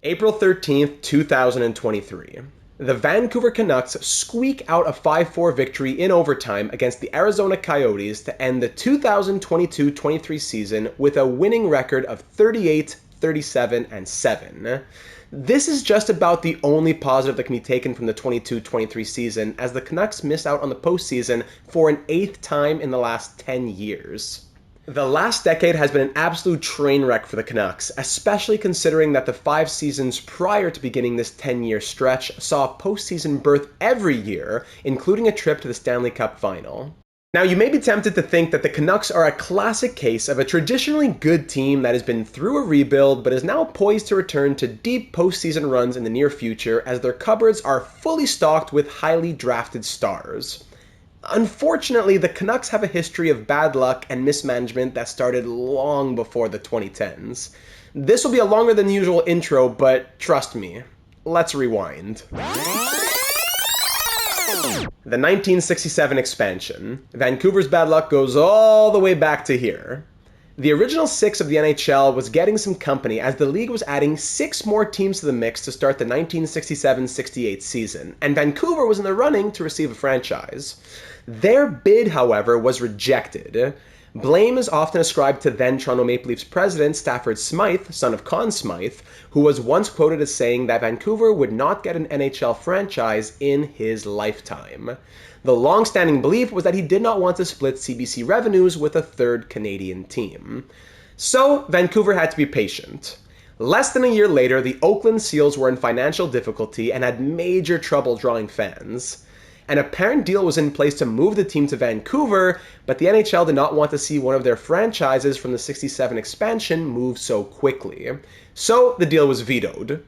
April 13th, 2023. The Vancouver Canucks squeak out a 5-4 victory in overtime against the Arizona Coyotes to end the 2022-23 season with a winning record of 38, 37, and 7. This is just about the only positive that can be taken from the 22-23 season, as the Canucks missed out on the postseason for an 8th time in the last 10 years. The last decade has been an absolute train wreck for the Canucks, especially considering that the 5 seasons prior to beginning this 10-year stretch saw a postseason berth every year, including a trip to the Stanley Cup Final. Now, you may be tempted to think that the Canucks are a classic case of a traditionally good team that has been through a rebuild but is now poised to return to deep postseason runs in the near future, as their cupboards are fully stocked with highly drafted stars. Unfortunately, the Canucks have a history of bad luck and mismanagement that started long before the 2010s. This will be a longer than usual intro, but trust me, let's rewind. The 1967 expansion. Vancouver's bad luck goes all the way back to here. The original 6 of the NHL was getting some company as the league was adding 6 more teams to the mix to start the 1967-68 season, and Vancouver was in the running to receive a franchise. Their bid, however, was rejected. Blame is often ascribed to then Toronto Maple Leafs president Stafford Smythe, son of Conn Smythe, who was once quoted as saying that Vancouver would not get an NHL franchise in his lifetime. The long-standing belief was that he did not want to split CBC revenues with a third Canadian team. So, Vancouver had to be patient. Less than a year later, the Oakland Seals were in financial difficulty and had major trouble drawing fans. An apparent deal was in place to move the team to Vancouver, but the NHL did not want to see one of their franchises from the 67 expansion move so quickly. So, the deal was vetoed.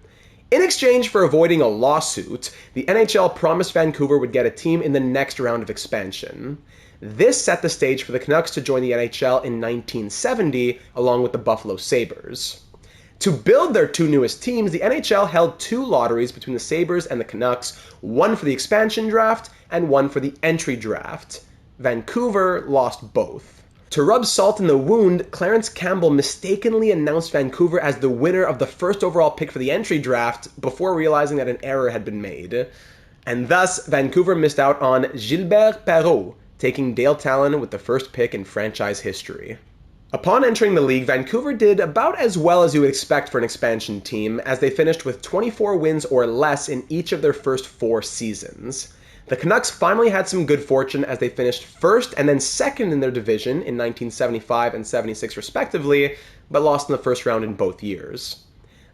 In exchange for avoiding a lawsuit, the NHL promised Vancouver would get a team in the next round of expansion. This set the stage for the Canucks to join the NHL in 1970, along with the Buffalo Sabres. To build their 2 newest teams, the NHL held 2 lotteries between the Sabres and the Canucks, one for the expansion draft and one for the entry draft. Vancouver lost both. To rub salt in the wound, Clarence Campbell mistakenly announced Vancouver as the winner of the first overall pick for the entry draft before realizing that an error had been made. And thus, Vancouver missed out on Gilbert Perreault, taking Dale Talon with the first pick in franchise history. Upon entering the league, Vancouver did about as well as you would expect for an expansion team, as they finished with 24 wins or less in each of their first 4 seasons. The Canucks finally had some good fortune as they finished first and then second in their division in 1975 and 76 respectively, but lost in the first round in both years.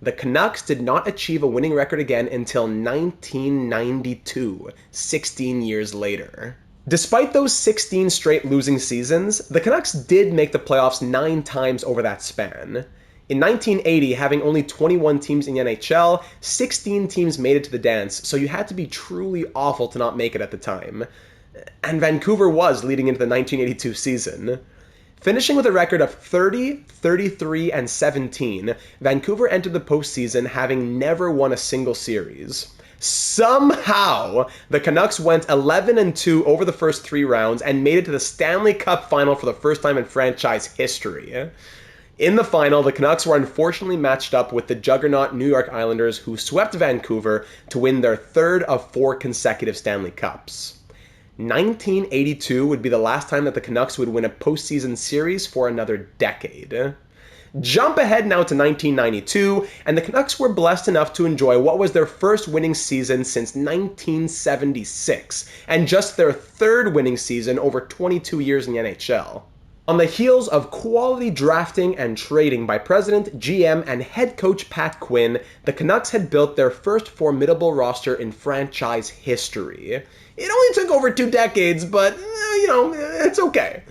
The Canucks did not achieve a winning record again until 1992, 16 years later. Despite those 16 straight losing seasons, the Canucks did make the playoffs 9 times over that span. In 1980, having only 21 teams in the NHL, 16 teams made it to the dance, so you had to be truly awful to not make it at the time. And Vancouver was leading into the 1982 season. Finishing with a record of 30, 33, and 17, Vancouver entered the postseason having never won a single series. Somehow, the Canucks went 11-2 over the first 3 rounds and made it to the Stanley Cup Final for the first time in franchise history. In the final, the Canucks were unfortunately matched up with the juggernaut New York Islanders, who swept Vancouver to win their 3rd of 4 consecutive Stanley Cups. 1982 would be the last time that the Canucks would win a postseason series for another decade. Jump ahead now to 1992, and the Canucks were blessed enough to enjoy what was their first winning season since 1976, and just their 3rd winning season over 22 years in the NHL. On the heels of quality drafting and trading by President, GM, and head coach Pat Quinn, the Canucks had built their first formidable roster in franchise history. It only took over 2 decades, but, it's okay.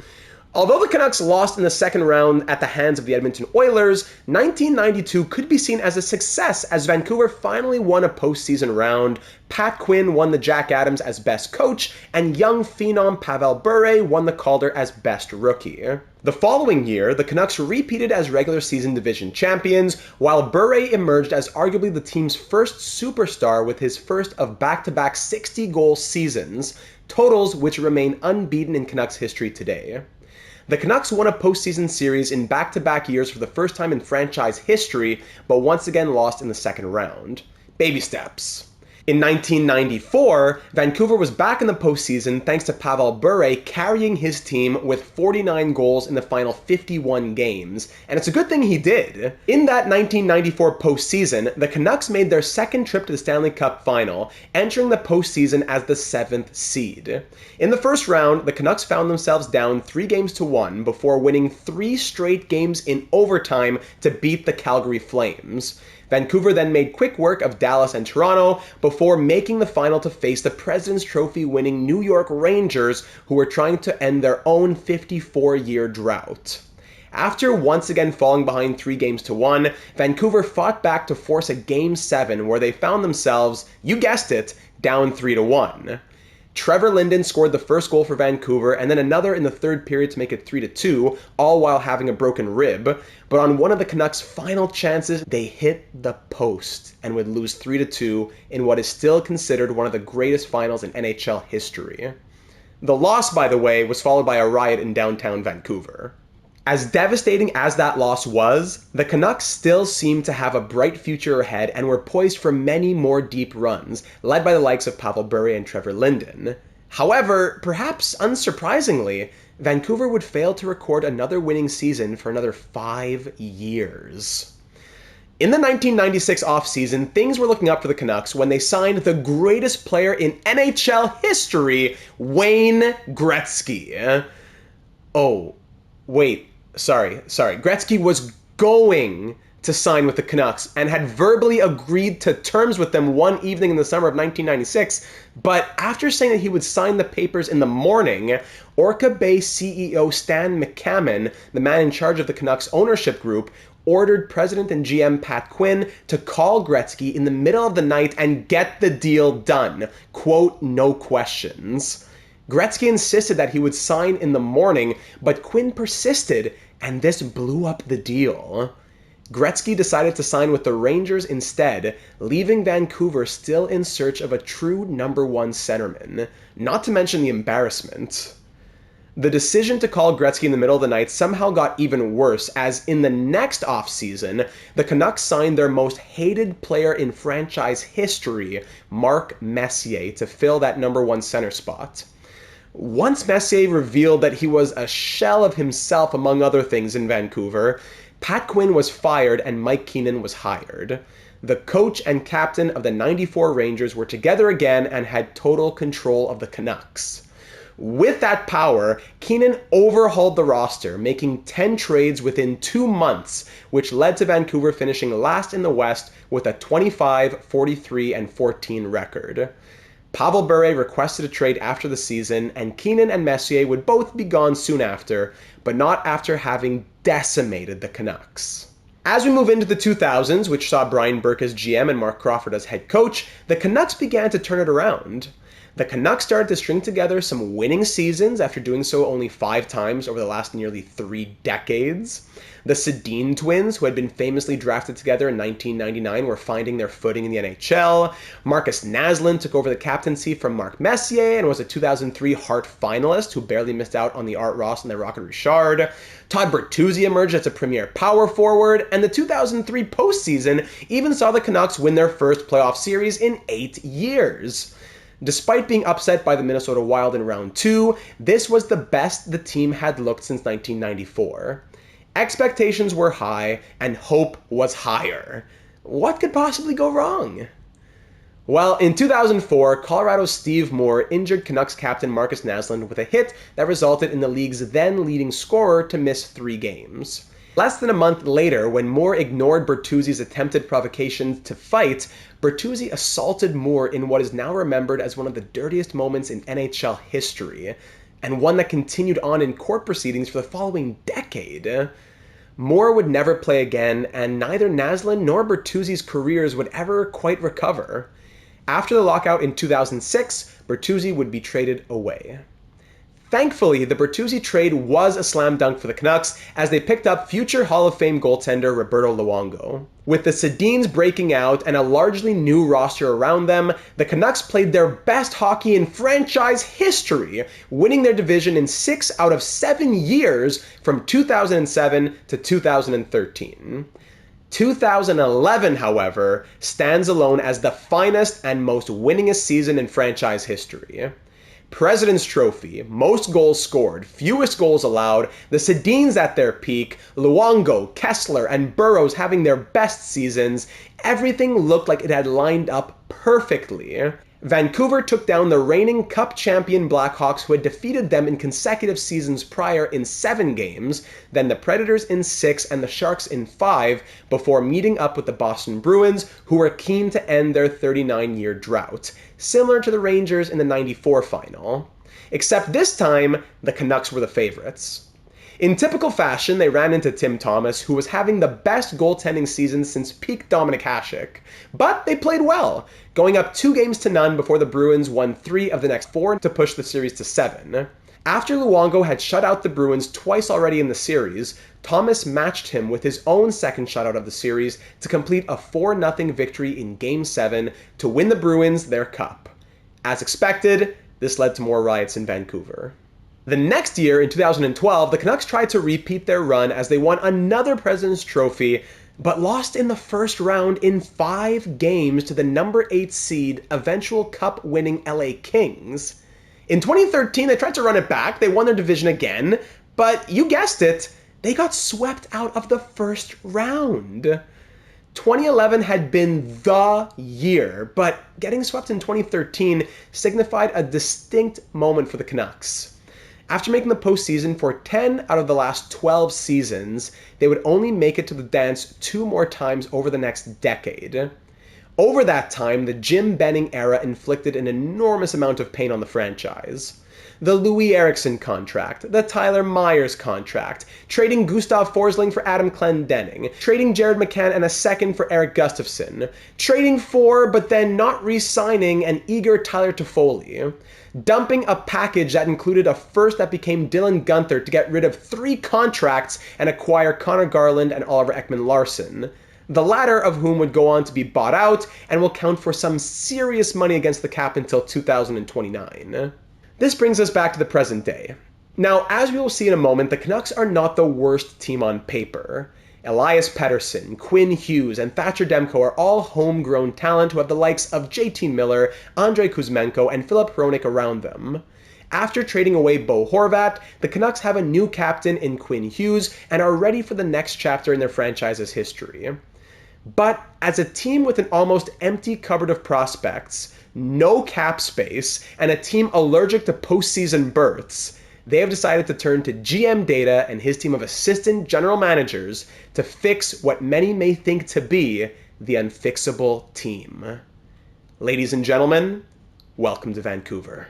Although the Canucks lost in the second round at the hands of the Edmonton Oilers, 1992 could be seen as a success as Vancouver finally won a postseason round, Pat Quinn won the Jack Adams as best coach, and young phenom Pavel Bure won the Calder as best rookie. The following year, the Canucks repeated as regular season division champions, while Bure emerged as arguably the team's first superstar with his first of back-to-back 60-goal seasons, totals which remain unbeaten in Canucks history today. The Canucks won a postseason series in back-to-back years for the first time in franchise history, but once again lost in the second round. Baby steps. In 1994, Vancouver was back in the postseason thanks to Pavel Bure carrying his team with 49 goals in the final 51 games, and it's a good thing he did. In that 1994 postseason, the Canucks made their second trip to the Stanley Cup Final, entering the postseason as the 7th seed. In the first round, the Canucks found themselves down 3-1 before winning 3 straight games in overtime to beat the Calgary Flames. Vancouver then made quick work of Dallas and Toronto before making the final to face the President's Trophy winning New York Rangers, who were trying to end their own 54-year drought. After once again falling behind 3-1, Vancouver fought back to force a Game 7 where they found themselves, you guessed it, down 3-1. Trevor Linden scored the first goal for Vancouver and then another in the third period to make it 3-2, all while having a broken rib. But on one of the Canucks' final chances, they hit the post and would lose 3-2 in what is still considered one of the greatest finals in NHL history. The loss, by the way, was followed by a riot in downtown Vancouver. As devastating as that loss was, the Canucks still seemed to have a bright future ahead and were poised for many more deep runs, led by the likes of Pavel Bure and Trevor Linden. However, perhaps unsurprisingly, Vancouver would fail to record another winning season for another 5 years. In the 1996 offseason, things were looking up for the Canucks when they signed the greatest player in NHL history, Wayne Gretzky. Gretzky was going to sign with the Canucks and had verbally agreed to terms with them one evening in the summer of 1996, but after saying that he would sign the papers in the morning, Orca Bay CEO Stan McCammon, the man in charge of the Canucks ownership group, ordered President and GM Pat Quinn to call Gretzky in the middle of the night and get the deal done. Quote, no questions. Gretzky insisted that he would sign in the morning, but Quinn persisted, and this blew up the deal. Gretzky decided to sign with the Rangers instead, leaving Vancouver still in search of a true number 1 centerman, not to mention the embarrassment. The decision to call Gretzky in the middle of the night somehow got even worse, as in the next offseason, the Canucks signed their most hated player in franchise history, Mark Messier, to fill that number 1 center spot. Once Messier revealed that he was a shell of himself among other things in Vancouver, Pat Quinn was fired and Mike Keenan was hired. The coach and captain of the '94 Rangers were together again and had total control of the Canucks. With that power, Keenan overhauled the roster, making 10 trades within 2 months, which led to Vancouver finishing last in the West with a 25, 43, and 14 record. Pavel Bure requested a trade after the season, and Keenan and Messier would both be gone soon after, but not after having decimated the Canucks. As we move into the 2000s, which saw Brian Burke as GM and Mark Crawford as head coach, the Canucks began to turn it around. The Canucks started to string together some winning seasons after doing so only 5 times over the last nearly 3 decades. The Sedin twins, who had been famously drafted together in 1999, were finding their footing in the NHL. Marcus Naslund took over the captaincy from Mark Messier and was a 2003 Hart finalist who barely missed out on the Art Ross and the Rocket Richard. Todd Bertuzzi emerged as a premier power forward, and the 2003 postseason even saw the Canucks win their first playoff series in 8 years. Despite being upset by the Minnesota Wild in round 2, this was the best the team had looked since 1994. Expectations were high, and hope was higher. What could possibly go wrong? Well, in 2004, Colorado's Steve Moore injured Canucks captain Marcus Naslund with a hit that resulted in the league's then leading scorer to miss 3 games. Less than a month later, when Moore ignored Bertuzzi's attempted provocation to fight, Bertuzzi assaulted Moore in what is now remembered as one of the dirtiest moments in NHL history, and one that continued on in court proceedings for the following decade. Moore would never play again, and neither Naslund nor Bertuzzi's careers would ever quite recover. After the lockout in 2006, Bertuzzi would be traded away. Thankfully, the Bertuzzi trade was a slam dunk for the Canucks as they picked up future Hall of Fame goaltender Roberto Luongo. With the Sedins breaking out and a largely new roster around them, the Canucks played their best hockey in franchise history, winning their division in 6 out of 7 years from 2007 to 2013. 2011, however, stands alone as the finest and most winningest season in franchise history. President's Trophy, most goals scored, fewest goals allowed, the Sedins at their peak, Luongo, Kessler, and Burrows having their best seasons, everything looked like it had lined up perfectly. Vancouver took down the reigning Cup champion Blackhawks, who had defeated them in consecutive seasons prior in 7 games, then the Predators in 6 and the Sharks in 5, before meeting up with the Boston Bruins, who were keen to end their 39-year drought, similar to the Rangers in the '94 final. Except this time, the Canucks were the favorites. In typical fashion, they ran into Tim Thomas, who was having the best goaltending season since peak Dominik Hasek. But they played well, going up 2-0 before the Bruins won 3 of the next 4 to push the series to 7. After Luongo had shut out the Bruins twice already in the series, Thomas matched him with his own second shutout of the series to complete a 4-0 victory in Game 7 to win the Bruins their cup. As expected, this led to more riots in Vancouver. The next year, in 2012, the Canucks tried to repeat their run as they won another President's Trophy, but lost in the first round in 5 games to the number 8 seed, eventual Cup-winning LA Kings. In 2013, they tried to run it back, they won their division again, but you guessed it, they got swept out of the first round. 2011 had been the year, but getting swept in 2013 signified a distinct moment for the Canucks. After making the postseason for 10 out of the last 12 seasons, they would only make it to the dance 2 more times over the next decade. Over that time, the Jim Benning era inflicted an enormous amount of pain on the franchise. The Louis Eriksson contract, the Tyler Myers contract, trading Gustav Forsling for Adam Clendenning, trading Jared McCann and a second for Eric Gustafsson, trading for but then not re-signing an eager Tyler Toffoli, dumping a package that included a first that became Dylan Guenther to get rid of 3 contracts and acquire Connor Garland and Oliver Ekman-Larsson, the latter of whom would go on to be bought out and will count for some serious money against the cap until 2029. This brings us back to the present day. Now, as we will see in a moment, the Canucks are not the worst team on paper. Elias Pettersson, Quinn Hughes, and Thatcher Demko are all homegrown talent who have the likes of JT Miller, Andrei Kuzmenko, and Filip Hronek around them. After trading away Bo Horvat, the Canucks have a new captain in Quinn Hughes and are ready for the next chapter in their franchise's history. But as a team with an almost empty cupboard of prospects, no cap space, and a team allergic to postseason berths, they have decided to turn to GM Data and his team of assistant general managers to fix what many may think to be the unfixable team. Ladies and gentlemen, welcome to Vancouver.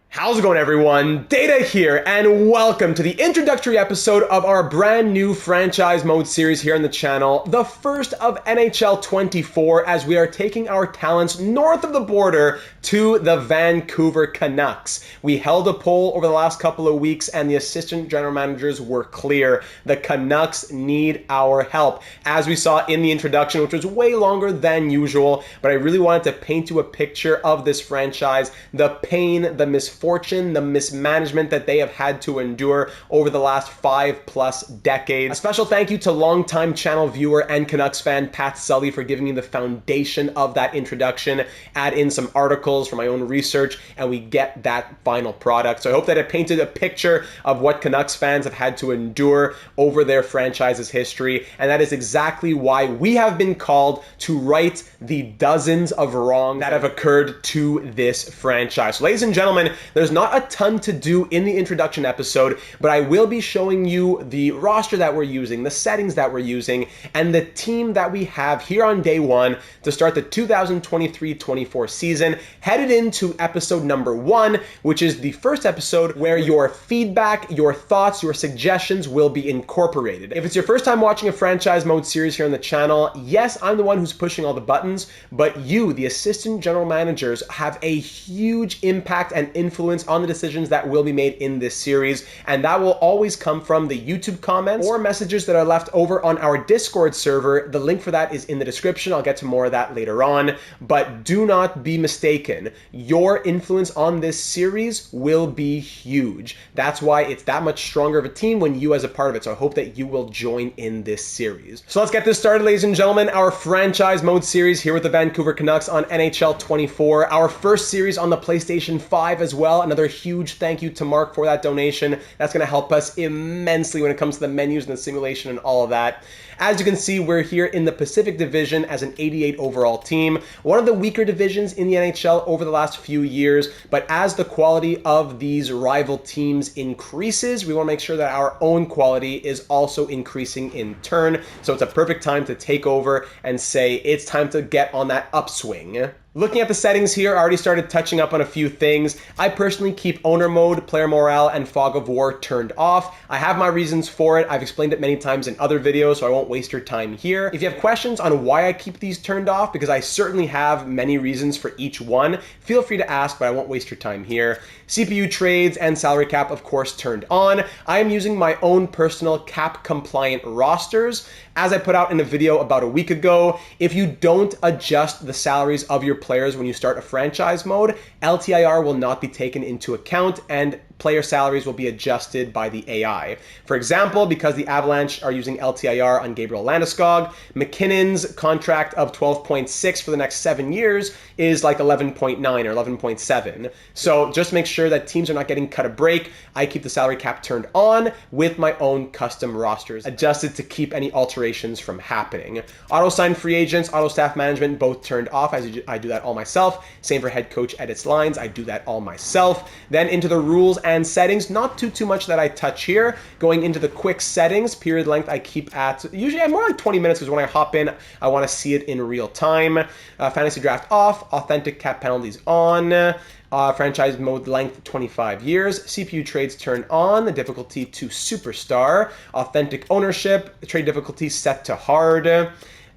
How's it going, everyone? Data here, and welcome to the introductory episode of our brand new franchise mode series here on the channel, the first of NHL 24, as we are taking our talents north of the border to the Vancouver Canucks. We held a poll over the last couple of weeks, and the assistant general managers were clear. The Canucks need our help, as we saw in the introduction, which was way longer than usual, but I really wanted to paint you a picture of this franchise, the pain, the misfortune, the mismanagement that they have had to endure over the last 5+ decades. A special thank you to longtime channel viewer and Canucks fan Pat Sully for giving me the foundation of that introduction, add in some articles from my own research, and we get that final product. So I hope that it painted a picture of what Canucks fans have had to endure over their franchise's history, and that is exactly why we have been called to right the dozens of wrongs that have occurred to this franchise. So, ladies and gentlemen, There's not a ton to do in the introduction episode, but I will be showing you the roster that we're using, the settings that we're using, and the team that we have here on day one to start the 2023-24 season, headed into episode number 1, which is the first episode where your feedback, your thoughts, your suggestions will be incorporated. If it's your first time watching a franchise mode series here on the channel, yes, I'm the one who's pushing all the buttons, but you, the assistant general managers, have a huge impact and influence on the decisions that will be made in this series, and that will always come from the YouTube comments or messages that are left over on our Discord server. The link for that is in the description. I'll get to more of that later on, but do not be mistaken. Your influence on this series will be huge. That's why it's that much stronger of a team when you as a part of it, so I hope that you will join in this series. So let's get this started, ladies and gentlemen. Our franchise mode series here with the Vancouver Canucks on NHL 24. Our first series on the PlayStation 5 as well. Another huge thank you to Mark for that donation. That's going to help us immensely when it comes to the menus and the simulation and all of that. As you can see, we're here in the Pacific Division as an 88 overall team. One of the weaker divisions in the NHL over the last few years, but as the quality of these rival teams increases, we want to make sure that our own quality is also increasing in turn. So it's a perfect time to take over and say it's time to get on that upswing. Looking at the settings here, I already started touching up on a few things. I personally keep owner mode, player morale, and fog of war turned off. I have my reasons for it. I've explained it many times in other videos, so I won't waste your time here. If you have questions on why I keep these turned off, because I certainly have many reasons for each one, feel free to ask, but I won't waste your time here. CPU trades and salary cap, of course, turned on. I am using my own personal cap compliant rosters. As I put out in a video about a week ago, if you don't adjust the salaries of your players when you start a franchise mode, LTIR will not be taken into account and player salaries will be adjusted by the AI. For example, because the Avalanche are using LTIR on Gabriel Landeskog, McKinnon's contract of 12.6 for the next 7 years is like 11.9 or 11.7. So just make sure that teams are not getting cut a break. I keep the salary cap turned on with my own custom rosters adjusted to keep any alterations from happening. Auto sign free agents, auto staff management, both turned off, as I do that all myself. Same for head coach edits lines, I do that all myself. Then into the rules and settings, not too much that I touch here. Going into the quick settings, period length I keep at, usually I'm more like 20 minutes because when I hop in, I want to see it in real time. Fantasy draft off, authentic cap penalties on. Franchise mode length 25 years, CPU trades turned on, the difficulty to superstar, authentic ownership, trade difficulty set to hard.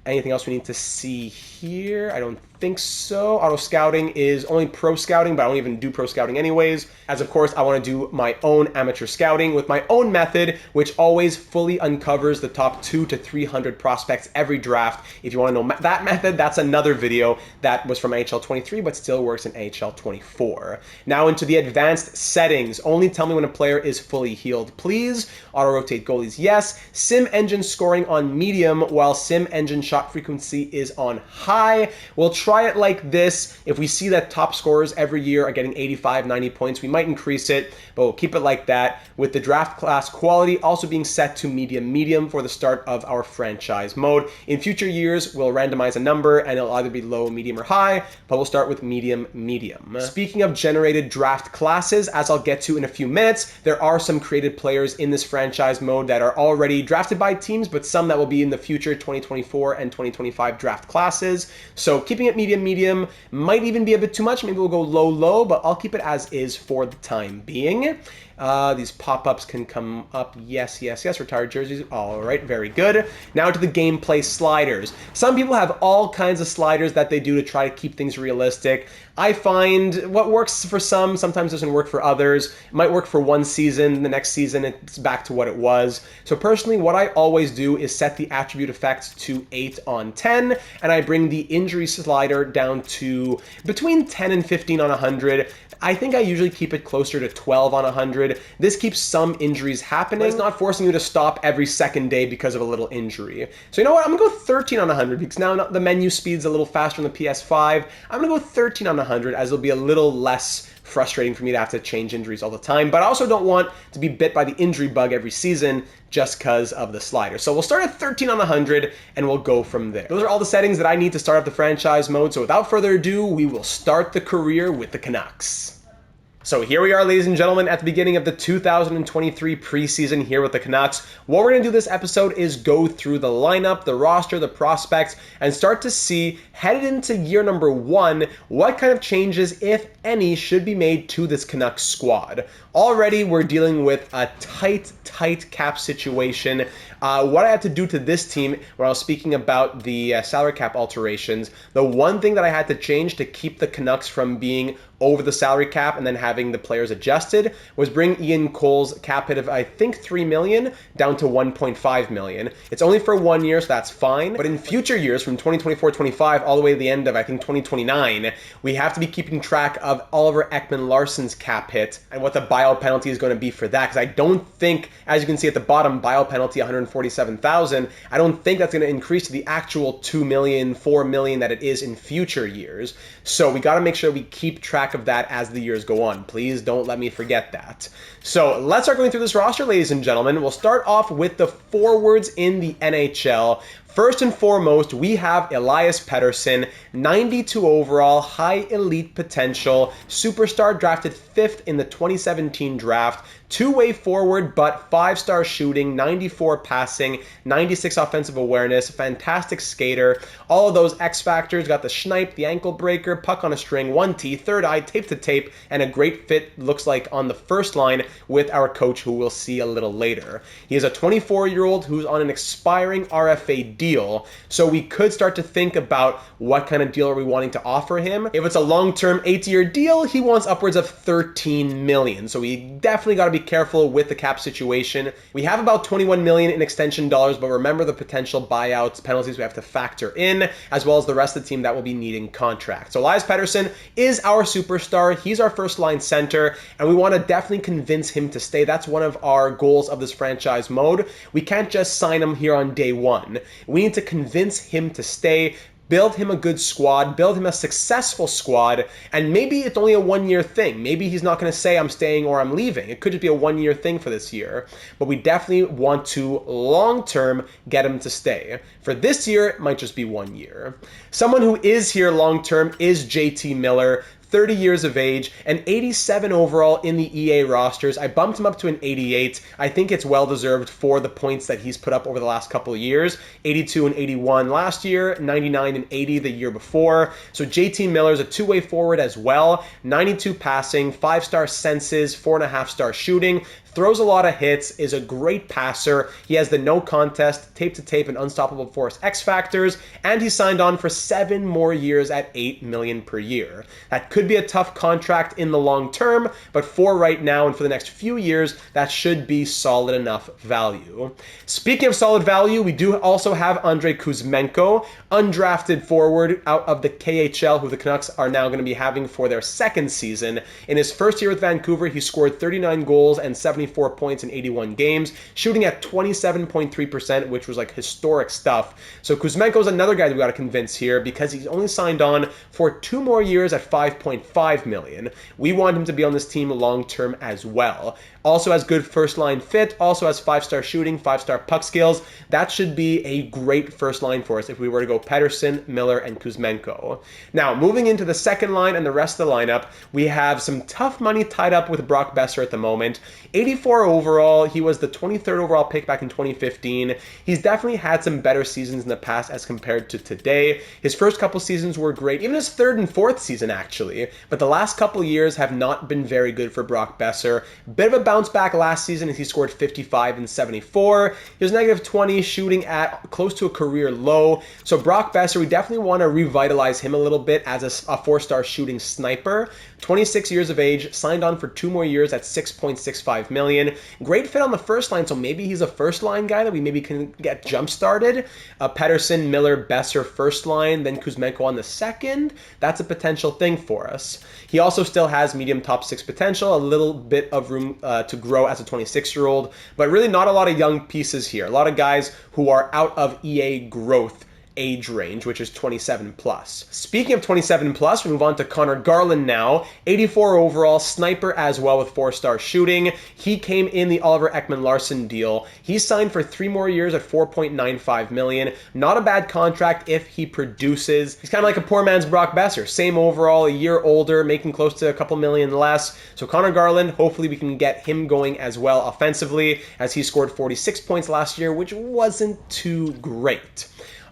Anything else we need to see here? I don't think so. Auto scouting is only pro scouting, but I don't even do pro scouting anyways, as of course I want to do my own amateur scouting with my own method, which always fully uncovers the top 200 to 300 prospects every draft. If you want to know that method, that's another video that was from NHL 23 but still works in NHL 24. Now into the advanced settings. Only tell me when a player is fully healed, please. Auto rotate goalies, yes. Sim engine scoring on medium while sim engine shot frequency is on high. We'll try it like this. If we see that top scorers every year are getting 85, 90 points, we might increase it, but we'll keep it like that, with the draft class quality also being set to medium for the start of our franchise mode. In future years, we'll randomize a number and it'll either be low, medium, or high, but we'll start with medium. Speaking of generated draft classes, as I'll get to in a few minutes, there are some created players in this franchise mode that are already drafted by teams, but some that will be in the future 2024 and 2025 draft classes. So keeping it medium might even be a bit too much. Maybe we'll go low, but I'll keep it as is for the time being. These pop-ups can come up. Yes. Retired jerseys. All right, very good. Now to the gameplay sliders. Some people have all kinds of sliders that they do to try to keep things realistic. I find what works for some sometimes doesn't work for others. It might work for one season, the next season it's back to what it was. So personally, what I always do is set the attribute effects to 8 on 10, and I bring the injury slider down to between 10 and 15 on 100. I think I usually keep it closer to 12 on 100. This keeps some injuries happening, but it's not forcing you to stop every second day because of a little injury. So you know what? I'm gonna go 13 on 100 because now the menu speed's a little faster on the PS5. I'm gonna go 13 on 100 as it'll be a little less frustrating for me to have to change injuries all the time, but I also don't want to be bit by the injury bug every season just because of the slider. So we'll start at 13 on 100 and we'll go from there. Those are all the settings that I need to start up the franchise mode. So without further ado, we will start the career with the Canucks. So here we are, ladies and gentlemen, at the beginning of the 2023 preseason here with the Canucks. What we're going to do this episode is go through the lineup, the roster, the prospects, and start to see, headed into year number 1, what kind of changes, if any, should be made to this Canucks squad. Already, we're dealing with a tight cap situation. What I had to do to this team when I was speaking about the salary cap alterations, the one thing that I had to change to keep the Canucks from being over the salary cap and then having the players adjusted was bring Ian Cole's cap hit of, I think, $3 million down to $1.5 million. It's only for 1 year, so that's fine. But in future years, from 2024-25 all the way to the end of, I think, 2029, we have to be keeping track of Oliver Ekman-Larsson's cap hit and what the buyout penalty is going to be for that. Because I don't think, as you can see at the bottom, buyout penalty $147,000. I don't think that's going to increase to the actual $2 million, $4 million that it is in future years. So we got to make sure we keep track of that as the years go on. Please don't let me forget that. So let's start going through this roster, ladies and gentlemen. We'll start off with the forwards in the NHL. First and foremost, we have Elias Pettersson, 92 overall, high elite potential, superstar, drafted 5th in the 2017 draft, two-way forward, but 5-star shooting, 94 passing, 96 offensive awareness, fantastic skater. All of those X factors, got the schnipe, the ankle breaker, puck on a string, 1T, third eye, tape to tape, and a great fit, looks like, on the first line with our coach, who we'll see a little later. He is a 24-year-old who's on an expiring RFA deal, so we could start to think about what kind of deal are we wanting to offer him. If it's a long-term 8-year deal, he wants upwards of $13 million, so we definitely got to be careful with the cap situation. We have about $21 million in extension dollars, but remember the potential buyouts, penalties we have to factor in, as well as the rest of the team that will be needing contracts. So Elias Pettersson is our superstar. He's our first-line center, and we want to definitely convince him to stay. That's one of our goals of this franchise mode. We can't just sign him here on day one. We need to convince him to stay, build him a good squad, build him a successful squad, and maybe it's only a 1-year thing. Maybe he's not going to say I'm staying or I'm leaving. It could just be a 1-year thing for this year, but we definitely want to long-term get him to stay. For this year, it might just be 1 year. Someone who is here long-term is JT Miller, 30 years of age, an 87 overall in the EA rosters. I bumped him up to an 88. I think it's well-deserved for the points that he's put up over the last couple of years. 82 and 81 last year, 99 and 80 the year before. So JT Miller's a two-way forward as well. 92 passing, 5-star senses, 4.5-star shooting. Throws a lot of hits, is a great passer. He has the no contest, tape to tape, and unstoppable force X factors, and he signed on for 7 more years at $8 million per year. That could be a tough contract in the long term, but for right now and for the next few years, that should be solid enough value. Speaking of solid value, we do also have Andrei Kuzmenko, undrafted forward out of the KHL, who the Canucks are now going to be having for their second season. In his first year with Vancouver, he scored 39 goals and 74 points in 81 games, shooting at 27.3%, which was like historic stuff. So Kuzmenko is another guy that we got to convince here because he's only signed on for 2 more years at $5.5 million. We want him to be on this team long-term as well. Also has good first-line fit, also has 5-star shooting, 5-star puck skills. That should be a great first line for us if we were to go Pettersson, Miller, and Kuzmenko. Now, moving into the second line and the rest of the lineup, we have some tough money tied up with Brock Boeser at the moment. 84 overall, he was the 23rd overall pick back in 2015. He's definitely had some better seasons in the past as compared to today. His first couple seasons were great, even his third and fourth season actually, but the last couple years have not been very good for Brock Boeser. Bit of a bounce back last season as he scored 55 and 74. He was negative 20, shooting at close to a career low. So Brock Boeser, we definitely want to revitalize him a little bit as a 4-star shooting sniper. 26 years of age, signed on for 2 more years at $6.65 million. Great fit on the first line, so maybe he's a first line guy that we maybe can get jump started. Pettersson, Miller, Boeser first line, then Kuzmenko on the second. That's a potential thing for us. He also still has medium top 6 potential, a little bit of room to grow as a 26-year-old, but really not a lot of young pieces here. A lot of guys who are out of EA growth age range, which is 27 plus. Speaking of 27 plus, we move on to Connor Garland now. 84 overall, sniper as well with 4-star shooting. He came in the Oliver Ekman-Larsson deal. He signed for 3 more years at $4.95 million. Not a bad contract if he produces. He's kind of like a poor man's Brock Besser. Same overall, a year older, making close to a couple million less. So Connor Garland, hopefully we can get him going as well offensively, as he scored 46 points last year, which wasn't too great.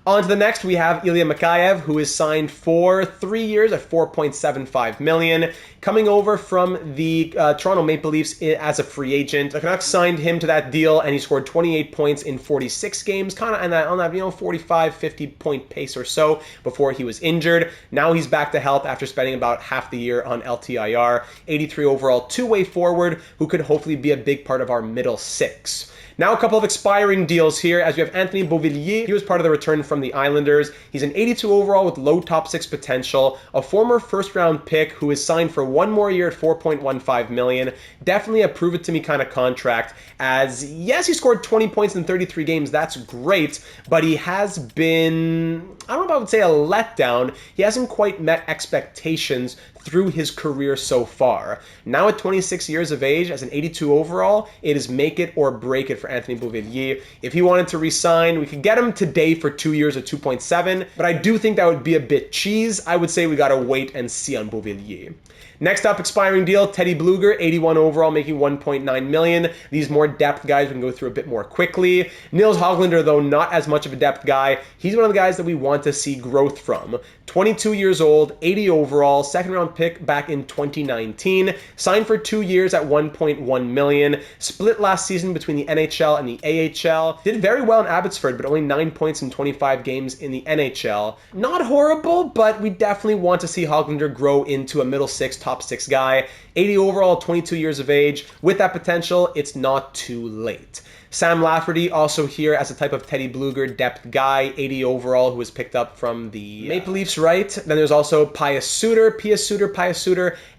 On to the next, we have Ilya Mikheyev, who is signed for 3 years at $4.75 million, coming over from the Toronto Maple Leafs as a free agent. The Canucks signed him to that deal, and he scored 28 points in 46 games, kind of on that 45, 50 point pace or so before he was injured. Now he's back to health after spending about half the year on LTIR. 83 overall, two-way forward, who could hopefully be a big part of our middle six. Now a couple of expiring deals here, as we have Anthony Beauvillier. He was part of the return from the Islanders. He's an 82 overall with low top 6 potential, a former first-round pick who is signed for 1 more year at $4.15 million. Definitely a prove-it-to-me kind of contract, as yes, he scored 20 points in 33 games. That's great, but he has been, I don't know if I would say a letdown. He hasn't quite met expectations through his career so far. Now at 26 years of age, as an 82 overall, it is make it or break it for Anthony Beauvillier. If he wanted to resign, we could get him today for 2 years at 2.7, but I do think that would be a bit cheese. I would say we gotta wait and see on Beauvillier. Next up, expiring deal, Teddy Bluger, 81 overall, making $1.9 million. These more depth guys we can go through a bit more quickly. Nils Höglander, though, not as much of a depth guy. He's one of the guys that we want to see growth from. 22 years old, 80 overall, second-round pick back in 2019. Signed for 2 years at $1.1 million. Split last season between the NHL and the AHL. Did very well in Abbotsford, but only 9 points in 25 games in the NHL. Not horrible, but we definitely want to see Höglander grow into a middle six, top 6 guy. 80 overall, 22 years of age. With that potential, it's not too late. Sam Lafferty, also here as a type of Teddy Bluger depth guy, 80 overall, who was picked up from the Maple Leafs, right? Then there's also Pius Suter,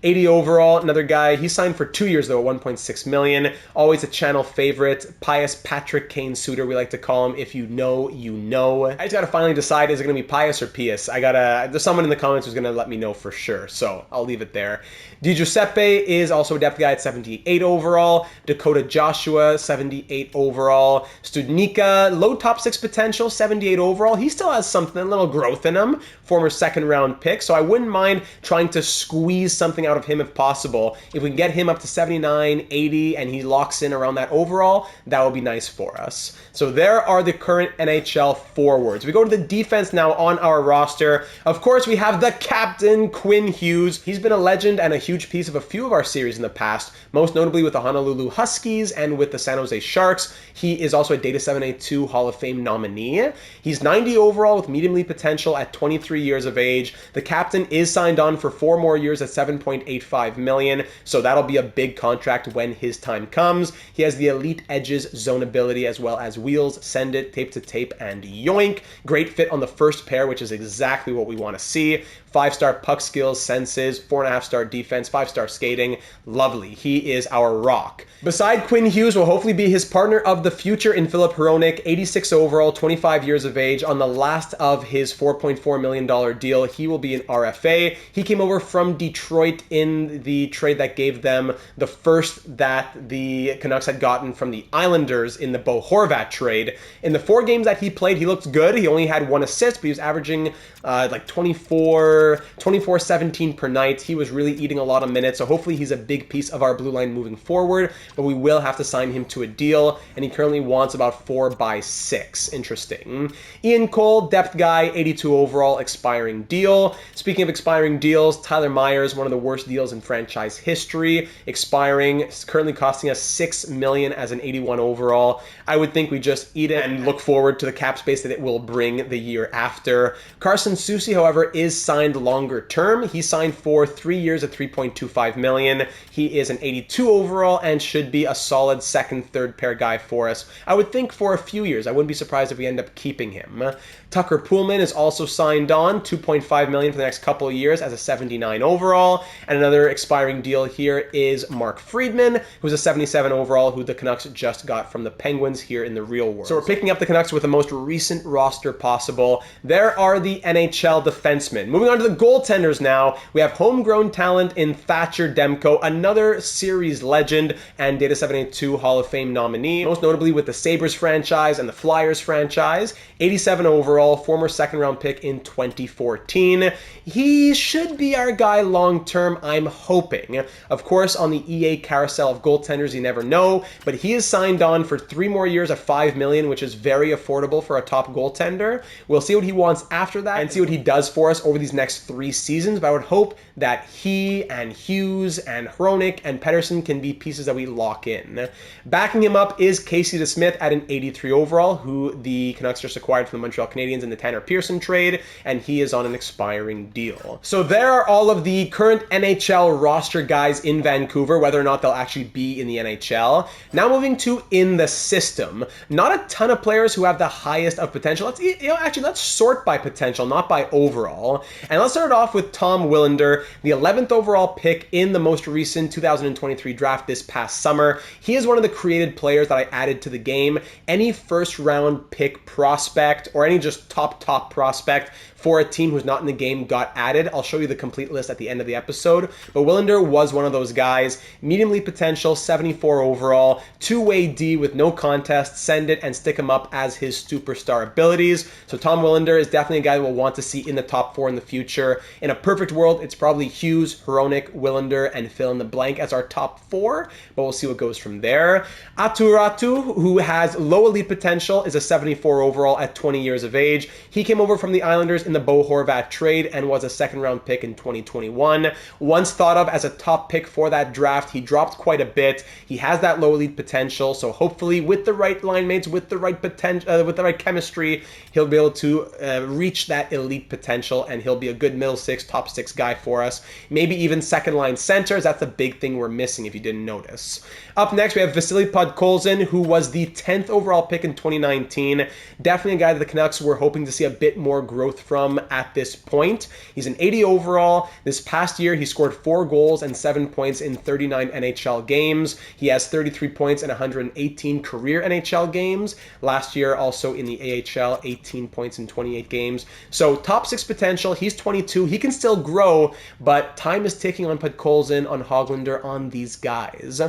80 overall, another guy. He signed for 2 years, though, at $1.6 million. Always a channel favorite. Pius Patrick Kane Suter, we like to call him. If you know, you know. I just got to finally decide, is it going to be Pius or Pius? There's someone in the comments who's going to let me know for sure, so I'll leave it there. Di Giuseppe is also a depth guy at 78 overall. Dakota Joshua, 78 overall. Studnicka, low top 6 potential, 78 overall. He still has something, a little growth in him. Former second-round pick, so I wouldn't mind trying to squeeze something out of him if possible. If we can get him up to 79, 80, and he locks in around that overall, that would be nice for us. So there are the current NHL forwards. We go to the defense now on our roster. Of course, we have the captain, Quinn Hughes. He's been a legend and a huge piece of a few of our series in the past, most notably with the Honolulu Huskies and with the San Jose Sharks. He is also a Data 782 Hall of Fame nominee. He's 90 overall with medium league potential at 23 years of age. The captain is signed on for 4 more years at $7.85 million, so that'll be a big contract when his time comes. He has the elite edges, zone ability, as well as wheels, send it, tape to tape, and yoink. Great fit on the first pair, which is exactly what we want to see. 5-star puck skills, senses, 4.5-star defense, 5-star skating. Lovely. He is our rock. Beside Quinn Hughes will hopefully be his partner of the future in Filip Hronek, 86 overall, 25 years of age. On the last of his $4.4 million deal, he will be an RFA. He came over from Detroit in the trade that gave them the first that the Canucks had gotten from the Islanders in the Bo Horvat trade. In the 4 games that he played, he looked good. He only had 1 assist, but he was averaging like 24-17 per night. He was really eating a lot of minutes, so hopefully he's a big piece of our blue line moving forward, but we will have to sign him to a deal, and he currently wants about 4x6. Interesting. Ian Cole, depth guy, 82 overall, expiring deal. Speaking of expiring deals, Tyler Myers, one of the worst deals in franchise history, expiring, currently costing us $6 million as an 81 overall. I would think we just eat it and look forward to the cap space that it will bring the year after. Carson Soucy, however, is signed signed longer term. He signed for 3 years at $3.25 million. He is an 82 overall and should be a solid second, third pair guy for us, I would think, for a few years. I wouldn't be surprised if we end up keeping him. Tucker Poolman is also signed on, $2.5 million for the next couple of years as a 79 overall. And another expiring deal here is Mark Friedman, who's a 77 overall, who the Canucks just got from the Penguins here in the real world. So we're picking up the Canucks with the most recent roster possible. There are the NHL defensemen. Moving on to the goaltenders now, we have homegrown talent in Thatcher Demko, another series legend and Data 782 Hall of Fame nominee, most notably with the Sabres franchise and the Flyers franchise. 87 overall, former second round pick in 2014. He should be our guy long term, I'm hoping. Of course, on the EA carousel of goaltenders, you never know, but he is signed on for 3 more years at $5 million, which is very affordable for a top goaltender. We'll see what he wants after that and see what he does for us over these next 3 seasons, but I would hope that he and Hughes and Hronik and Pettersson can be pieces that we lock in. Backing him up is Casey DeSmith at an 83 overall, who the Canucks just acquired from the Montreal Canadiens in the Tanner Pearson trade, and he is on an expiring deal. So there are all of the current NHL roster guys in Vancouver, whether or not they'll actually be in the NHL. Now moving to in the system. Not a ton of players who have the highest of potential. Let's sort by potential, not by overall. And let's start off with Tom Willander, the 11th overall pick in the most recent 2023 draft this past summer. He is one of the created players that I added to the game. Any first round pick prospect or any just top prospect for a team who's not in the game got added. I'll show you the complete list at the end of the episode. But Willander was one of those guys. Medium league potential, 74 overall, two-way D with no contest. Send it and stick him up as his superstar abilities. So Tom Willander is definitely a guy we'll want to see in the top 4 in the future. In a perfect world, it's probably Hughes, Hronik, Willander, and fill in the blank as our top 4. But we'll see what goes from there. Aturatu, who has low elite potential, is a 74 overall at 20 years of age. He came over from the Islanders in the Bo Horvat trade and was a second round pick in 2021. Once thought of as a top pick for that draft, he dropped quite a bit. He has that low elite potential, so hopefully with the right line mates, with the right potential, with the right chemistry, he'll be able to reach that elite potential, and he'll be a good middle 6, top 6 guy for us. Maybe even second line centers. That's the big thing we're missing if you didn't notice. Up next, we have Vasily Podkolzin, who was the 10th overall pick in 2019. Definitely a guy that the Canucks were hoping to see a bit more growth from at this point. He's an 80 overall. This past year, he scored 4 goals and 7 points in 39 NHL games. He has 33 points in 118 career NHL games. Last year, also in the AHL, 18 points in 28 games. So top 6 potential. He's 22. He can still grow, but time is ticking on Podkolzin, on Höglander, on these guys.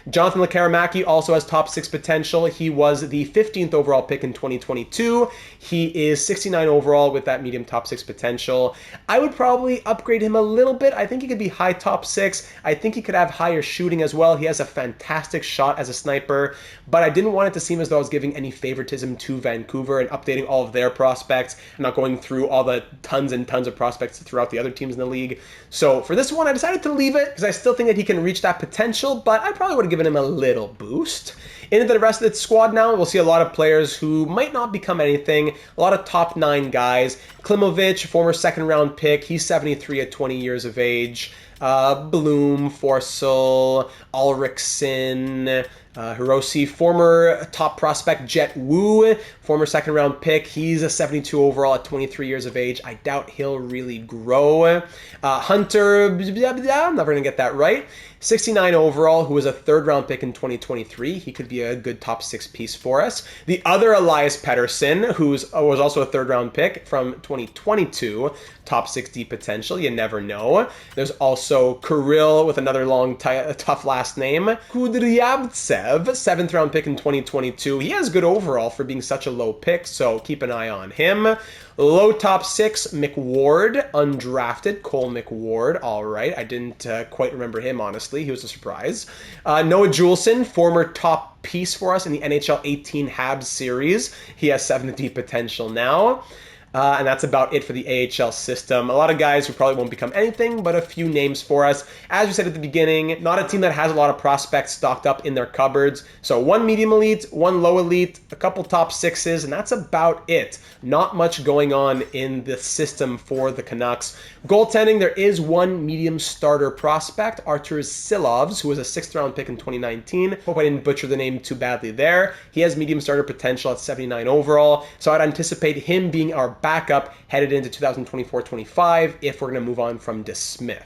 Jonathan Lekaramaki also has top 6 potential. He was the 15th overall pick in 2022. He is 69 overall with that medium top 6 potential. I would probably upgrade him a little bit. I think he could be high top 6. I think he could have higher shooting as well. He has a fantastic shot as a sniper, but I didn't want it to seem as though I was giving any favoritism to Vancouver and updating all of their prospects and not going through all the tons and tons of prospects throughout the other teams in the league. So for this one, I decided to leave it because I still think that he can reach that potential, but I probably would have given him a little boost. Into the rest of the squad now, we'll see a lot of players who might not become anything. A lot of top 9 guys. Klimovich, former second round pick. He's 73 at 20 years of age. Bloom, Forsell, Ulrichsen, Hiroshi, former top prospect Jet Wu, former second round pick. He's a 72 overall at 23 years of age. I doubt he'll really grow. Hunter, I'm never going to get that right. 69 overall, who was a third round pick in 2023. He could be a good top 6 piece for us. The other Elias Pettersson, who was also a third round pick from 2022, top 60 potential. You never know. There's also Kirill with another long, tough last name. Kudryavtsev, 7th round pick in 2022. He has good overall for being such a low pick, so keep an eye on him. Low top 6, McWard, undrafted. Cole McWard, all right. I didn't quite remember him, honestly. He was a surprise. Noah Juleson, former top piece for us in the NHL 18 Habs series. He has 70 potential now. And that's about it for the AHL system. A lot of guys who probably won't become anything, but a few names for us. As we said at the beginning, not a team that has a lot of prospects stocked up in their cupboards. So one medium elite, one low elite, a couple top sixes, and that's about it. Not much going on in the system for the Canucks. Goaltending, there is one medium starter prospect, Artur Silovs, who was a 6th round pick in 2019. Hope I didn't butcher the name too badly there. He has medium starter potential at 79 overall, so I'd anticipate him being our backup headed into 2024-25 if we're going to move on from DeSmith.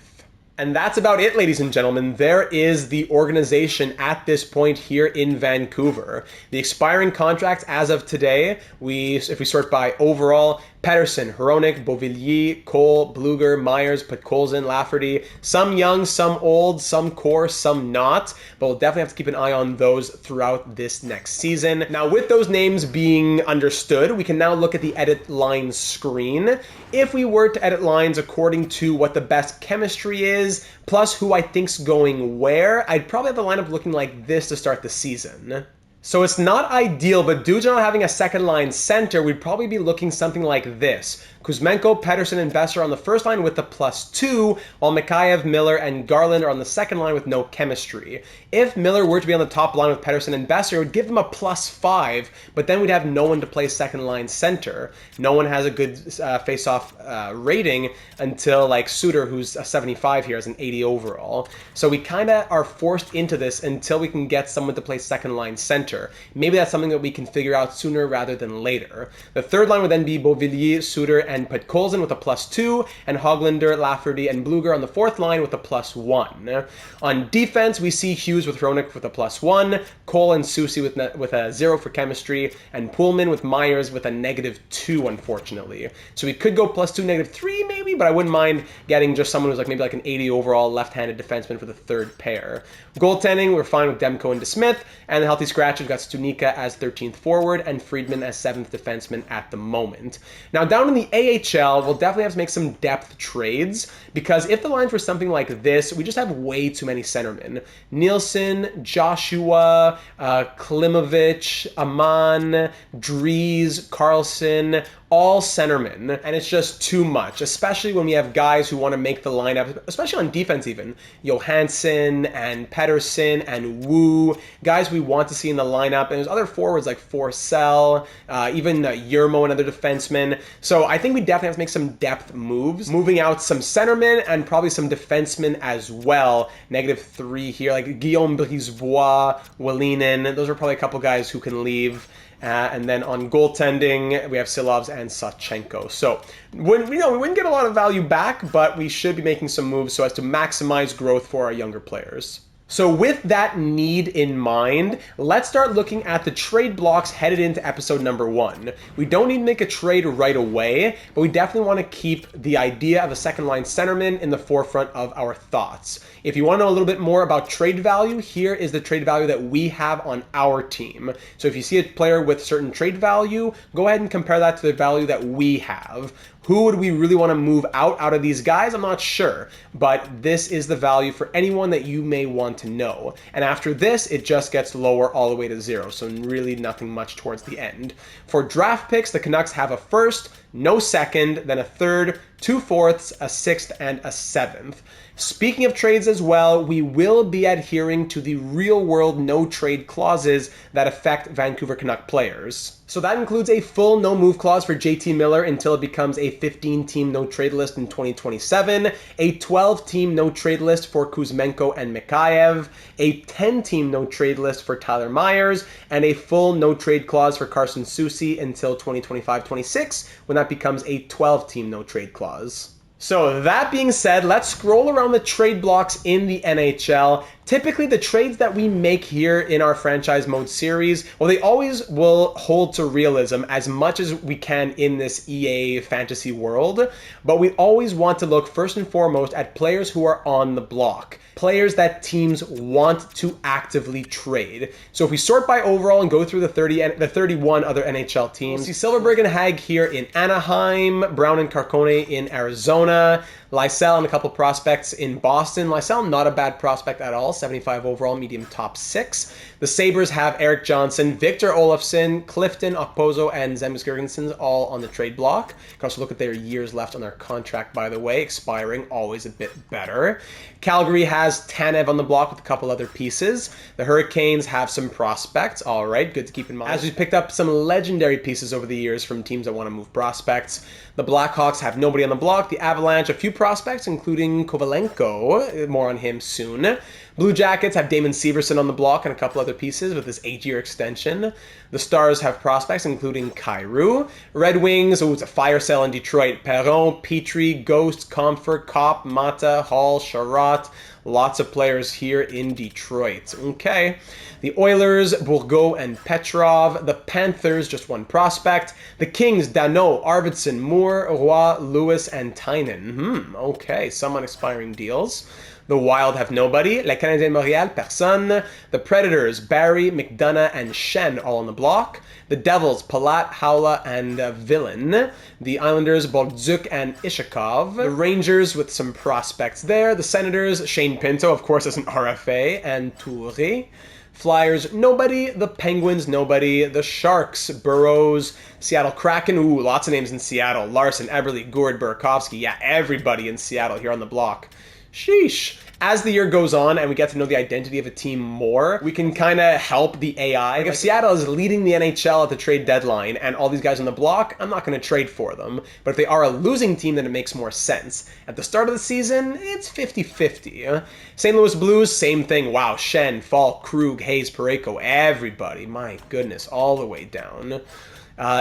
And that's about it, ladies and gentlemen. There is the organization at this point here in Vancouver. The expiring contracts as of today, if we sort by overall, Pettersson, Hronek, Beauvillier, Cole, Bluger, Myers, Podkolzin, Lafferty. Some young, some old, some core, some not. But we'll definitely have to keep an eye on those throughout this next season. Now, with those names being understood, we can now look at the edit line screen. If we were to edit lines according to what the best chemistry is, plus who I think's going where, I'd probably have the lineup looking like this to start the season. So it's not ideal, but due to not having a second line center, we'd probably be looking something like this. Kuzmenko, Pettersson, and Besser on the first line with the +2, while Mikheyev, Miller, and Garland are on the second line with no chemistry. If Miller were to be on the top line with Pettersson and Besser, it would give them a +5, but then we'd have no one to play second line center. No one has a good face-off rating until like Suter, who's a 75 here, has an 80 overall. So we kind of are forced into this until we can get someone to play second line center. Maybe that's something that we can figure out sooner rather than later. The third line would then be Beauvillier, Suter, and Podkolzin with a +2, and Hoglander, Lafferty, and Bluger on the fourth line with a +1. On defense, we see Hughes with Hronek with a +1, Cole and Soucy with a 0 for chemistry, and Pullman with Myers with a -2, unfortunately. So we could go +2, -3 maybe, but I wouldn't mind getting just someone who's like maybe like an 80 overall left-handed defenseman for the third pair. Goaltending, we're fine with Demko and DeSmith, and the healthy scratch, we've got Stunica as 13th forward and Friedman as 7th defenseman at the moment. Now down in the AHL, we'll definitely have to make some depth trades, because if the lines were something like this, we just have way too many centermen. Nielsen, Joshua, Klimovich, Aman, Dries, Carlson, all centermen, and it's just too much, especially when we have guys who want to make the lineup, especially on defense even. Johansson and Pettersson and Wu, guys we want to see in the lineup, and there's other forwards like Forsell, even Yermo and other defensemen. So I think we definitely have to make some depth moves, moving out some centermen and probably some defensemen as well. -3 here, like Guillaume Brisebois, Wallinen, those are probably a couple guys who can leave. And then on goaltending, we have Silovs and Sachenko. So we wouldn't get a lot of value back, but we should be making some moves so as to maximize growth for our younger players. So with that need in mind, let's start looking at the trade blocks headed into episode number 1. We don't need to make a trade right away, but we definitely want to keep the idea of a second line centerman in the forefront of our thoughts. If you want to know a little bit more about trade value, here is the trade value that we have on our team. So if you see a player with certain trade value, go ahead and compare that to the value that we have. Who would we really want to move out of these guys? I'm not sure, but this is the value for anyone that you may want to know. And after this, it just gets lower all the way to 0, so really nothing much towards the end. For draft picks, the Canucks have a first, no second, then a third, 2 fourths, a 6th, and a 7th. Speaking of trades as well, we will be adhering to the real-world no-trade clauses that affect Vancouver Canuck players. So that includes a full no-move clause for JT Miller until it becomes a 15-team no-trade list in 2027, a 12-team no-trade list for Kuzmenko and Mikheyev, a 10-team no-trade list for Tyler Myers, and a full no-trade clause for Carson Soucy until 2025-26, when that becomes a 12-team no-trade clause. So that being said, let's scroll around the trade blocks in the NHL. Typically, the trades that we make here in our franchise mode series, well, they always will hold to realism as much as we can in this EA fantasy world, but we always want to look first and foremost at players who are on the block, players that teams want to actively trade. So if we sort by overall and go through the 31 other NHL teams, we'll see Silverberg and Hag here in Anaheim, Brown and Carcone in Arizona, Lysell and a couple prospects in Boston. Lysell, not a bad prospect at all, 75 overall, medium top 6. The Sabres have Eric Johnson, Victor Olofsson, Clifton, Okposo, and Zemus Girgensons all on the trade block. You can also look at their years left on their contract, by the way, expiring, always a bit better. Calgary has Tanev on the block with a couple other pieces. The Hurricanes have some prospects. All right, good to keep in mind. As we've picked up some legendary pieces over the years from teams that want to move prospects. The Blackhawks have nobody on the block. The Avalanche, a few prospects, including Kovalenko. More on him soon. Blue Jackets have Damon Severson on the block and a couple other pieces with his 8-year extension. The Stars have prospects, including Kyrou. Red Wings, it's a fire sale in Detroit. Perron, Petrie, Ghost, Comfort, Kopp, Mata, Hall, Sherratt. Lots of players here in Detroit. Okay. The Oilers, Bourgault and Petrov. The Panthers, just one prospect. The Kings, Danault, Arvidsson, Moore, Roy, Lewis, and Tynan. Okay, some unexpiring deals. The Wild have nobody. Les Canadiens de Montréal, personne. The Predators, Barry, McDonough, and Shen all on the block. The Devils, Palat, Haula, and Villain. The Islanders, Bolduc and Ishakov. The Rangers with some prospects there. The Senators, Shane Pinto, of course, as an RFA, and Touré. Flyers, nobody. The Penguins, nobody. The Sharks, Burrows. Seattle Kraken, lots of names in Seattle. Larson, Eberle, Gourde, Burakovsky. Yeah, everybody in Seattle here on the block. Sheesh. As the year goes on and we get to know the identity of a team more, we can kind of help the AI. Like if Seattle is leading the NHL at the trade deadline and all these guys on the block, I'm not going to trade for them. But if they are a losing team, then it makes more sense. At the start of the season, it's 50-50. St. Louis Blues, same thing. Wow, Shen, Falk, Krug, Hayes, Parayko, everybody. My goodness, all the way down.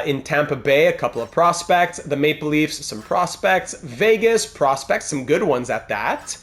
In Tampa Bay, a couple of prospects. The Maple Leafs, some prospects. Vegas, prospects, some good ones at that.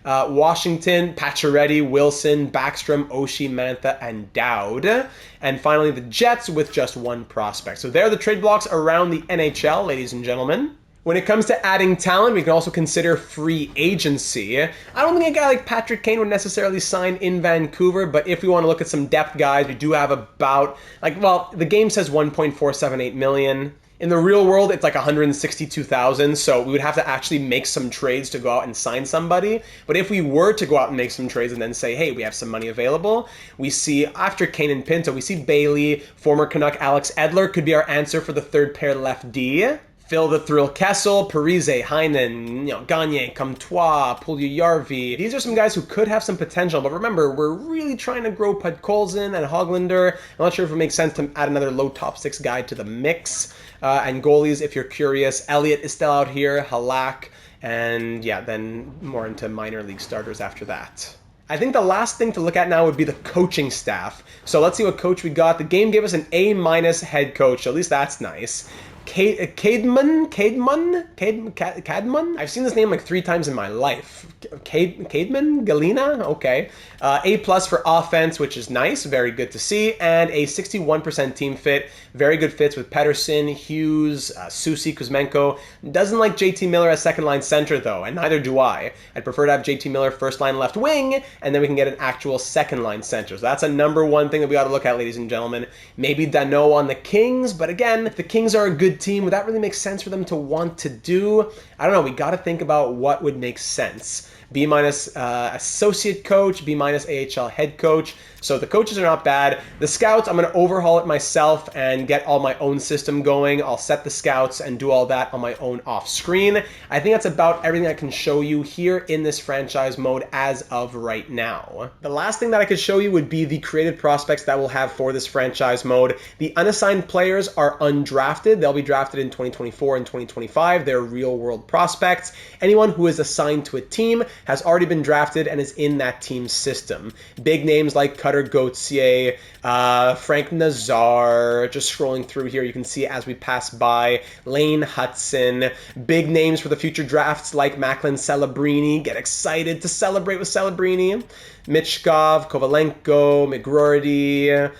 Washington, Pacioretty, Wilson, Backstrom, Oshie, Mantha, and Dowd. And finally, the Jets with just one prospect. So there are the trade blocks around the NHL, ladies and gentlemen. When it comes to adding talent, we can also consider free agency. I don't think a guy like Patrick Kane would necessarily sign in Vancouver, but if we want to look at some depth guys, we do have about, the game says 1.478 million. In the real world, it's like 162,000, so we would have to actually make some trades to go out and sign somebody. But if we were to go out and make some trades and then say, hey, we have some money available, we see, after Kane and Pinto, we see Bailey, former Canuck Alex Edler could be our answer for the third pair left D. Phil the Thrill Kessel, Parise, Heinen, Gagne, Comtois, Puljujärvi. These are some guys who could have some potential, but remember, we're really trying to grow Podkolzin and Hoglander. I'm not sure if it makes sense to add another low top 6 guy to the mix. And goalies, if you're curious, Elliott is still out here, Halak, and yeah, then more into minor league starters after that. I think the last thing to look at now would be the coaching staff. So let's see what coach we got. The game gave us an A- head coach, so at least that's nice. Cadman? I've seen this name like 3 times in my life. Cadman? Galina? Okay. A+ for offense, which is nice. Very good to see. And a 61% team fit. Very good fits with Pedersen, Hughes, Susi, Kuzmenko. Doesn't like JT Miller as second line center, though, and neither do I. I'd prefer to have JT Miller first line left wing, and then we can get an actual second line center. So that's a number one thing that we got to look at, ladies and gentlemen. Maybe Danault on the Kings, but again, if the Kings are a good team, would that really make sense for them to want to do? I don't know. We got to think about what would make sense. B- associate coach, B- AHL head coach. So the coaches are not bad. The scouts, I'm going to overhaul it myself and get all my own system going. I'll set the scouts and do all that on my own off screen. I think that's about everything I can show you here in this franchise mode as of right now. The last thing that I could show you would be the created prospects that we'll have for this franchise mode. The unassigned players are undrafted. They'll be drafted in 2024 and 2025. They're real world prospects. Anyone who is assigned to a team has already been drafted and is in that team's system. Big names like Cutter Gauthier, Frank Nazar, just scrolling through here, you can see as we pass by, Lane Hudson, big names for the future drafts like Macklin Celebrini. Get excited to celebrate with Celebrini. Michkov, Kovalenko, McGroarty,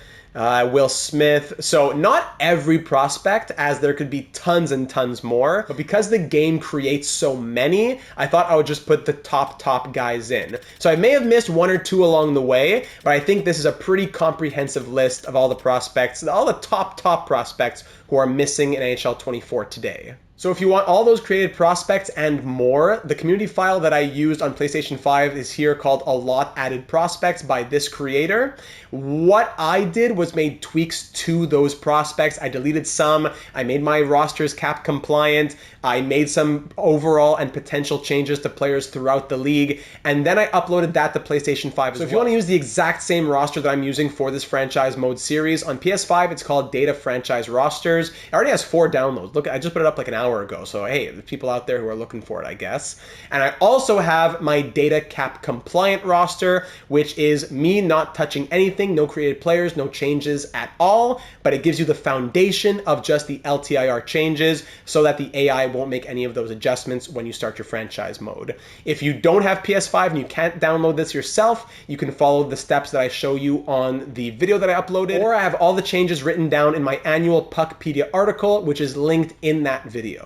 Will Smith. So not every prospect, as there could be tons and tons more, but because the game creates so many, I thought I would just put the top guys in. So I may have missed 1 or 2 along the way, but I think this is a pretty comprehensive list of all the prospects, all the top prospects who are missing in NHL 24 today. So if you want all those created prospects and more, the community file that I used on PlayStation 5 is here called A Lot Added Prospects by this creator. What I did was made tweaks to those prospects. I deleted some, I made my rosters cap compliant, I made some overall and potential changes to players throughout the league, and then I uploaded that to PlayStation 5 as well. So if you want to use the exact same roster that I'm using for this franchise mode series, on PS5 it's called Data Franchise Rosters. It already has 4 downloads. Look, I just put it up like an hour ago, so hey, there's people out there who are looking for it, I guess. And I also have my data cap compliant roster, which is me not touching anything, no created players, no changes at all, but it gives you the foundation of just the LTIR changes so that the AI won't make any of those adjustments when you start your franchise mode. If you don't have PS5 and you can't download this yourself, you can follow the steps that I show you on the video that I uploaded, or I have all the changes written down in my annual Puckpedia article, which is linked in that video.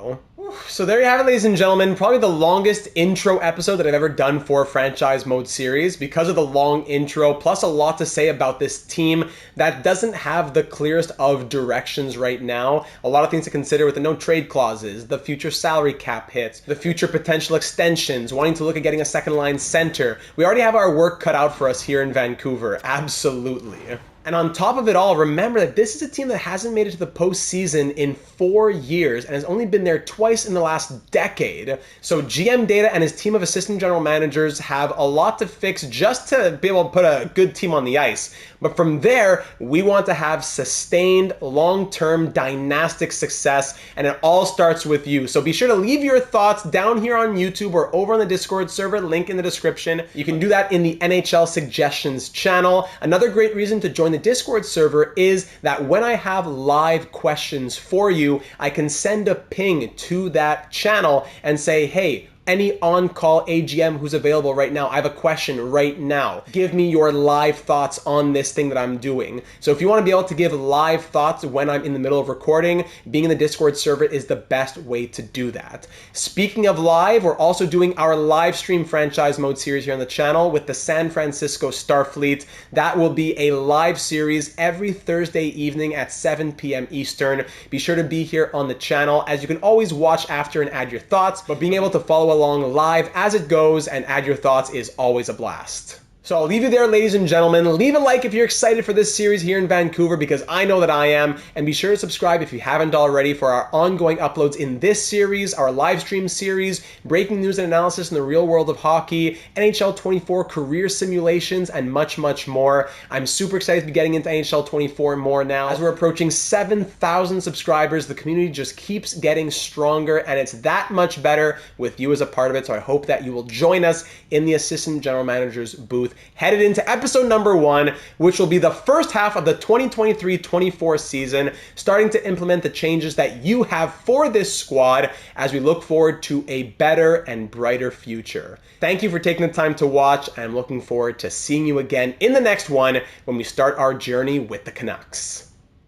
So there you have it, ladies and gentlemen, probably the longest intro episode that I've ever done for a franchise mode series because of the long intro, plus a lot to say about this team that doesn't have the clearest of directions right now. A lot of things to consider with the no trade clauses, the future salary cap hits, the future potential extensions, wanting to look at getting a second line center. We already have our work cut out for us here in Vancouver, absolutely. And on top of it all, remember that this is a team that hasn't made it to the postseason in 4 years and has only been there twice in the last decade. So GM Data and his team of assistant general managers have a lot to fix just to be able to put a good team on the ice. But from there, we want to have sustained, long-term, dynastic success, and it all starts with you. So be sure to leave your thoughts down here on YouTube or over on the Discord server, link in the description. You can do that in the NHL Suggestions channel. Another great reason to join the Discord server is that when I have live questions for you, I can send a ping to that channel and say, hey, any on-call AGM who's available right now, I have a question right now. Give me your live thoughts on this thing that I'm doing. So if you want to be able to give live thoughts when I'm in the middle of recording, being in the Discord server is the best way to do that. Speaking of live, we're also doing our live stream franchise mode series here on the channel with the San Francisco Starfleet. That will be a live series every Thursday evening at 7 p.m. Eastern. Be sure to be here on the channel, as you can always watch after and add your thoughts, but being able to follow along live as it goes and add your thoughts is always a blast. So I'll leave you there, ladies and gentlemen. Leave a like if you're excited for this series here in Vancouver, because I know that I am. And be sure to subscribe if you haven't already for our ongoing uploads in this series, our live stream series, breaking news and analysis in the real world of hockey, NHL 24 career simulations, and much, much more. I'm super excited to be getting into NHL 24 more now. As we're approaching 7,000 subscribers, the community just keeps getting stronger, and it's that much better with you as a part of it. So I hope that you will join us in the Assistant General Manager's booth headed into episode number 1, which will be the first half of the 2023-24 season, starting to implement the changes that you have for this squad as we look forward to a better and brighter future. Thank you for taking the time to watch, and I'm looking forward to seeing you again in the next one when we start our journey with the Canucks.